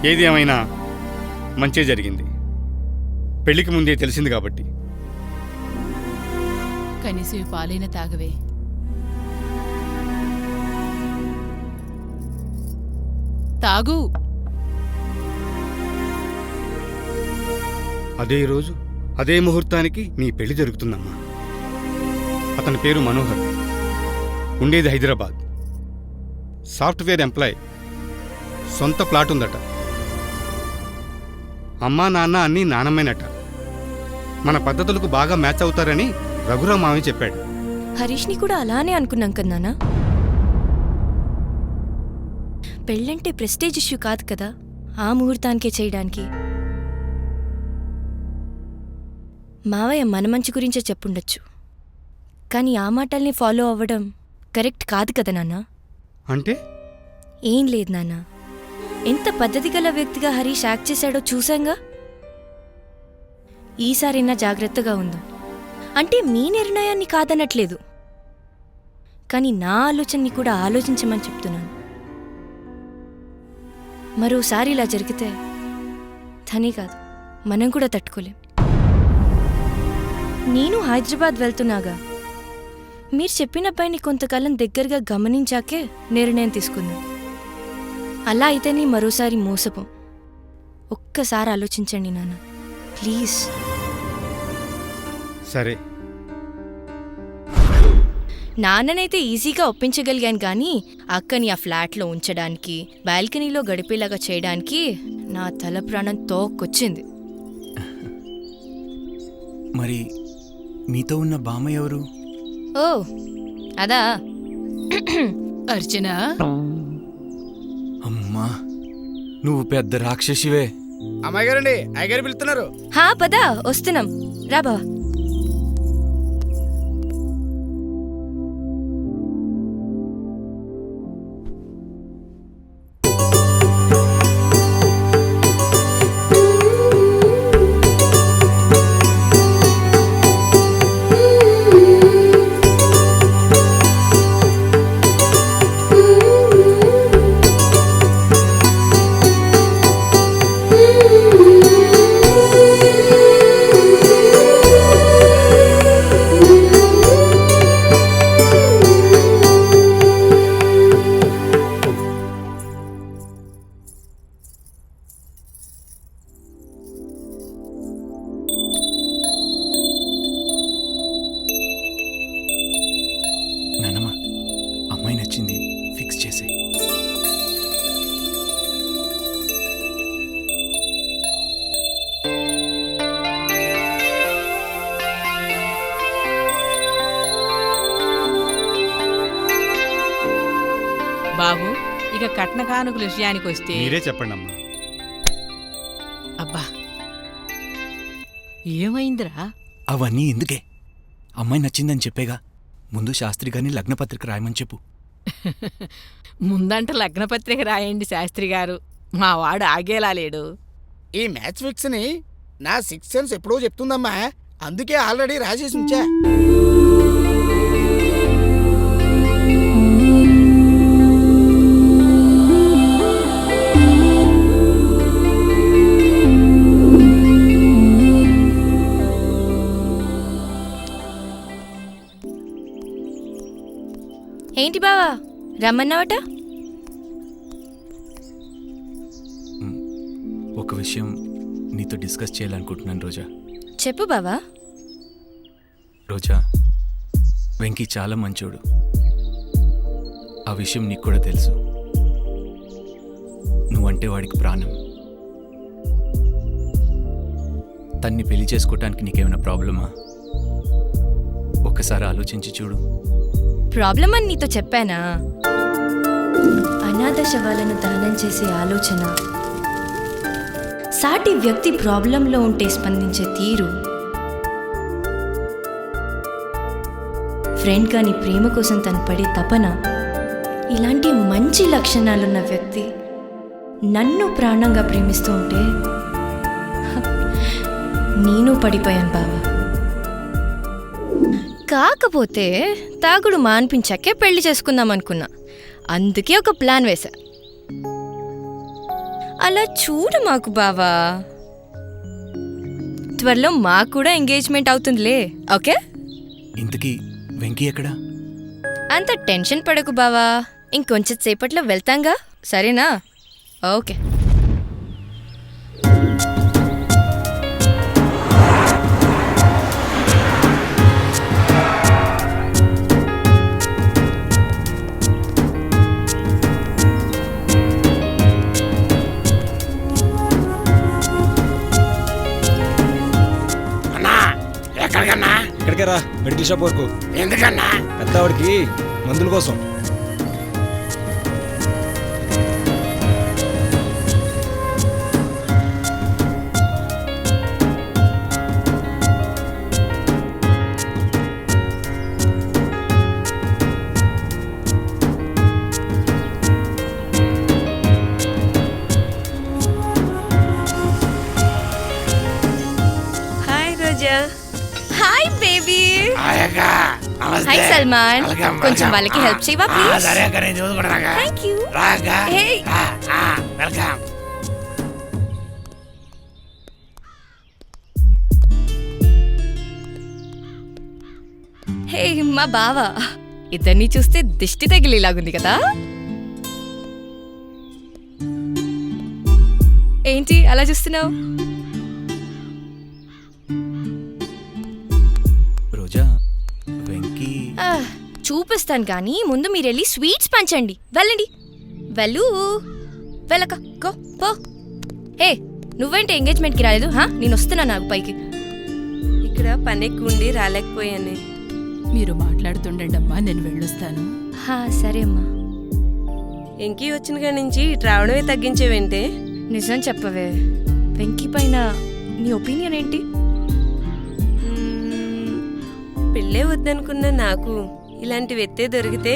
ఏది ఏమైనా మంచే జరిగింది. పెళ్లికి ముందే తెలిసింది కాబట్టి. కనీసం ఈ పాలైన తాగవే. తాగు. అదే రోజు అదే ముహూర్తానికి నీ పెళ్లి జరుగుతుందమ్మా. అతని పేరు మనోహర్, ఉండేది హైదరాబాద్. సాఫ్ట్వేర్ ఎంప్లాయ్, సొంత ప్లాట్ ఉందట. అమ్మా నాన్న అన్నీ నానమ్మేనట. మన పద్ధతులకు బాగా మ్యాచ్ అవుతారని రఘురామ్ మామయ్య చెప్పాడు. హరీష్ని కూడా అలానే అనుకున్నాం కన్నానా. పెళ్ళంటే ప్రెస్టేజ్ ఇష్యూ కాదు కదా, ఆ ముహూర్తానికే చేయడానికి. మావయ్య మన మంచి గురించే చెప్పుండొచ్చు, కానీ ఆ మాటల్ని ఫాలో అవ్వడం కరెక్ట్ కాదు కదా నాన్న. అంటే ఏం లేదు నాన్న, ఎంత పద్ధతి గల వ్యక్తిగా హరీష్ యాక్ట్ చేశాడో చూశాంగా. ఈసారైనా జాగ్రత్తగా ఉందాం. అంటే మీ నిర్ణయాన్ని కాదనట్లేదు, కానీ నా ఆలోచనని కూడా ఆలోచించమని చెప్తున్నాను. మరోసారి ఇలా జరిగితే తనే కాదు, మనం కూడా తట్టుకోలేం. నేను హైదరాబాద్ వెళ్తున్నాగా, మీరు చెప్పిన పైని కొంతకాలం దగ్గరగా గమనించాకే నిర్ణయం తీసుకుందాం. అలా అయితేనే మరోసారి మోసపోం. ఒక్కసారి ఆలోచించండి నాన్న, ప్లీజ్. సరే. నాన్ననైతే ఈజీగా ఒప్పించగలిగాను, కానీ అక్కని ఆ ఫ్లాట్లో ఉంచడానికి, బాల్కనీలో గడిపేలాగా చేయడానికి నా తల ప్రాణం తోక్కొచ్చింది. మరి మీతో ఉన్న బామ్మ ఎవరు? ఓ అదా, అర్చన. అమ్మా, నువ్వు పెద్ద రాక్షసివే. అమ్మాయి గారండి, అయ్యగారు పిలుస్తున్నారు. హా పదా, వస్తున్నాం, రా బావా. నానమ్మ, అమ్మాయి నచ్చింది, ఫిక్స్ చేసే. బాబు, ఇక కట్న కానుకల విషయానికి వస్తే మీరే చెప్పండి అమ్మా. అబ్బా, ఏమైందిరా? అవన్నీ ఎందుకే? అమ్మాయి నచ్చిందని చెప్పేగా. ముందు శాస్త్రి గారిని లగ్నపత్రిక రాయమని చెప్పు. ముందంట లగ్నపత్రిక రాయండి శాస్త్రి గారు, మా వాడు ఆగేలా లేడు. ఈ మ్యాచ్ ఫిక్స్ ని నా 6th సెన్స్ ఎప్పుడో చెప్తుందమ్మా, అందుకే ఆల్రెడీ రాసేసి ఉంచా. ఏంటి బావా, రమ్మన్నావట? ఒక విషయం నీతో డిస్కస్ చేయాలనుకుంటున్నాను రోజా. చెప్పు బావా. రోజా, వెంకీ చాలా మంచోడు. ఆ విషయం నీకు కూడా తెలుసు. నువ్వంటే వాడికి ప్రాణం. తన్ని పెళ్లి చేసుకోవటానికి నీకేమైనా ప్రాబ్లమా? ఒక్కసారి ఆలోచించి చూడు. ప్రాబ్లం అని నీతో చెప్పానా? అనాథ శవాలను దానం చేసే ఆలోచన, సాటి వ్యక్తి ప్రాబ్లంలో ఉంటే స్పందించే తీరు, ఫ్రెండ్ కాని ప్రేమ కోసం తను పడే తపన, ఇలాంటి మంచి లక్షణాలున్న వ్యక్తి నన్ను ప్రాణంగా ప్రేమిస్తూ ఉంటే నేను పడిపోయాను బావా. కాకపోతే తాగుడు మాన్పించాకే పెళ్లి చేసుకుందాం అనుకున్నా. అందుకే ఒక ప్లాన్ వేశా. అలా చూడు మాకు బావా. త్వరలో మాకు కూడా ఎంగేజ్మెంట్ అవుతుందిలే, ఓకే? ఇంతకీ వెంకీ ఎక్కడా? అంత టెన్షన్ పడకు బావా, ఇంకొంచెం సేపట్లో వెళ్తాంగా, సరేనా? ఓకే. అన్నా ఎక్కడికన్నా? ఇక్కడికే రా, మెడికల్ షాప్ వరకు. ఎందుకన్నా? పెద్దవాడికి మందుల కోసం. Hi Roja. Hi baby. Hi hi Salman, కొంచెం వాళ్ళకి హెల్ప్ చేయవా ప్లీజ్? సరే అక్క, నేను చూసుకుంటాగా. Thank you. రాగా Hey. వెల్కమ్. హే మా బావా, ఇద్దరిని చూస్తే దిష్టి తగిలేలాగుంది కదా. ఏంటి అలా చూస్తున్నావు? రోజా, వెంకీ చూపిస్తాను కానీ ముందు మీరు వెళ్ళి స్వీట్స్ పంచండి. వెళ్ళండి, వెళ్ళు, వెళ్ళక గో పో. హే, నువ్వేంటి ఎంగేజ్మెంట్కి రాలేదు? నేను వస్తున్నా నాకు పైకి. ఇక్కడ పని ఎక్కువ ఉండి రాలేకపోయాను. మీరు మాట్లాడుతుండండి అమ్మా, నేను వెళ్ళొస్తాను. సరే అమ్మా. వెంకీ వచ్చిన కాడి నుంచి ఇటు రావడమే తగ్గించేవేంటే? నిజం చెప్పవే, వెంకీ పైన నీ ఒపీనియన్ ఏంటి? పెళ్ళే వద్దనుకున్న నాకు ఇలాంటి వ్యక్తే దొరికితే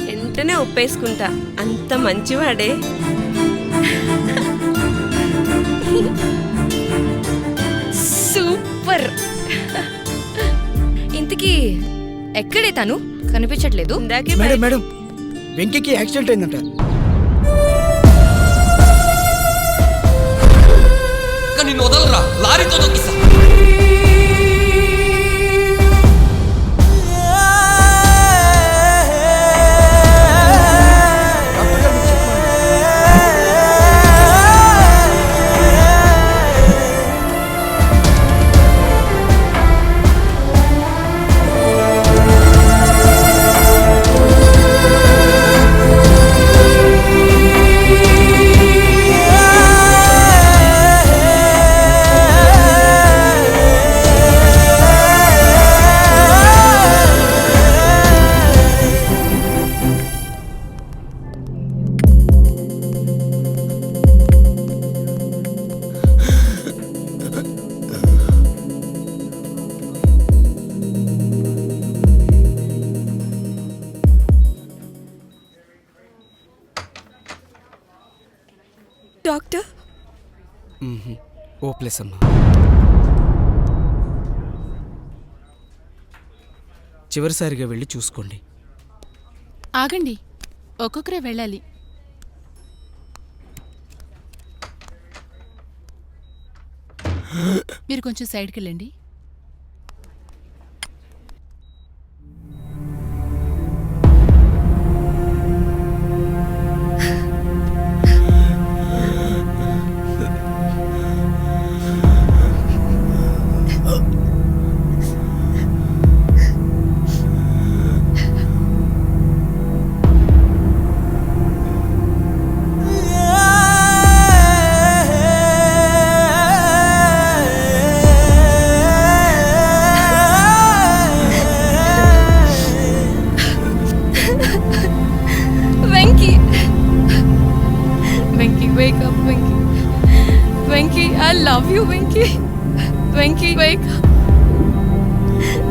వెంటనే ఒప్పేసుకుంటా. అంత మంచివాడే. సూపర్. ఇంతకీ ఎక్కడే తను? కనిపించట్లేదు. ఇందాకే మేడం మేడం, వెంకీకి యాక్సిడెంట్ అయిందంట. నిన్ను వదలరా, లారీతో దొక్కిస్తా. డాక్టర్, ఓప్లెస్ అమ్మా. చివరిసారిగా వెళ్ళి చూసుకోండి. ఆగండి, ఒక్కొక్కరే వెళ్ళాలి. మీరు కొంచెం సైడ్కి వెళ్ళండి. Wake up, Venky. Venky, I love you, Venky. Venky, wake up.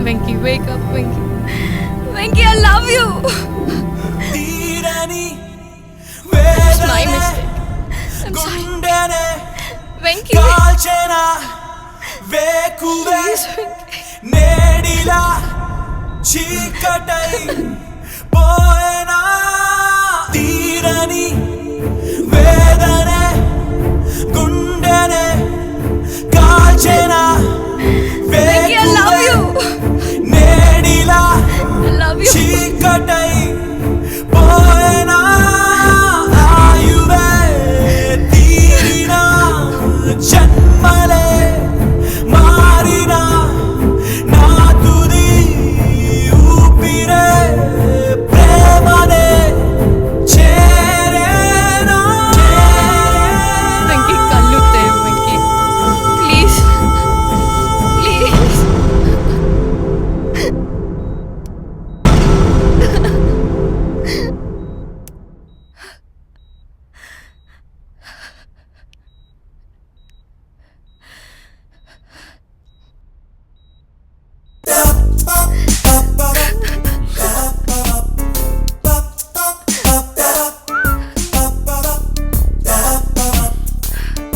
Venky, wake up, Venky. Venky, I love you. It's my mistake. I'm sorry. Venky. Please, Venky. గుండెనే కాల్చెనా వెంకీ ఐ లవ్ యు నేడిలా ఐ లవ్ యు చీకటై పోయినా ఆయువే తీరినా జన్మలే మారినా నా తుది ఊపిరే ప్రేమనే చేరేనా వెంకీ కళ్ళు తెరు వెంకీ ప్లీజ్ ప్లీజ్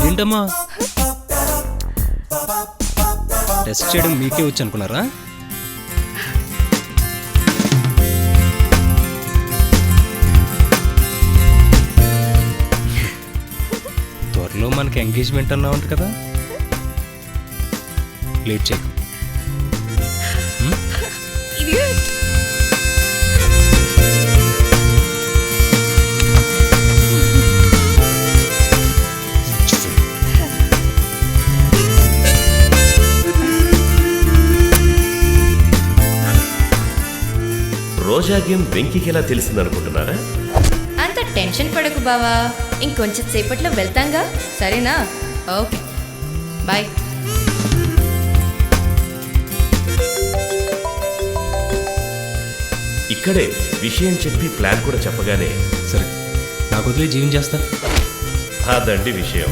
ఏంటమ్మా టెస్ట్ చేయడం మీకే వచ్చి అనుకున్నారా? త్వరలో మనకి ఎంగేజ్మెంట్ అన్నా ఉంటుంది కదా, లేట్ చేయకు. ఇడియట్ రోజా గేమ్ వెంకీకి ఎలా తెలిసిందనుకుంటున్నారా? అంత టెన్షన్ పడకు బావా, ఇంకొంచెం సేపట్లో వెళ్తాంగా, సరేనా? Okay bye. ఇక్కడే విషయం చెప్పి ప్లాన్ కూడా చెప్పగానే సరే, నాకు వదిలే జీవించేస్తా. అదండి విషయం.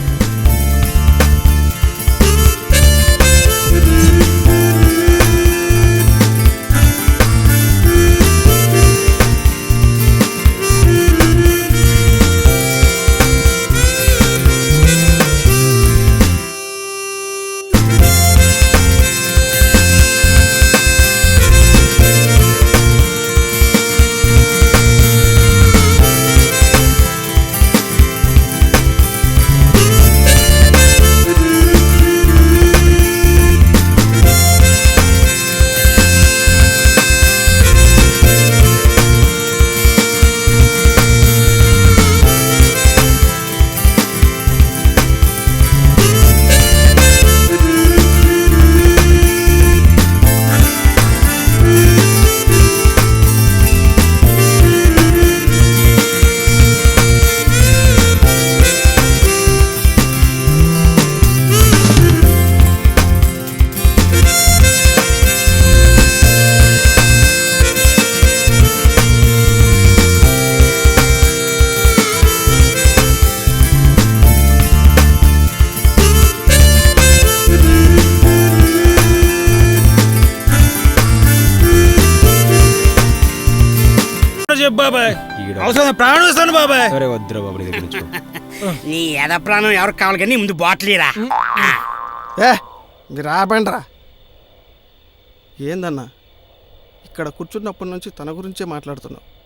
బాబాయ్ అవసరం ప్రాణం ఇస్తాను బాబాయ్. సరే వద్దురా బాబు, నీ దగ్గర నుంచి నీ ఎద ప్రాణం ఎవరికి కావాలి కానీ ముందు బాటిలీరా. మీరు రాబండ్రా. ఏందన్నా ఇక్కడ కూర్చున్నప్పటి నుంచి తన గురించే మాట్లాడుతున్నావు.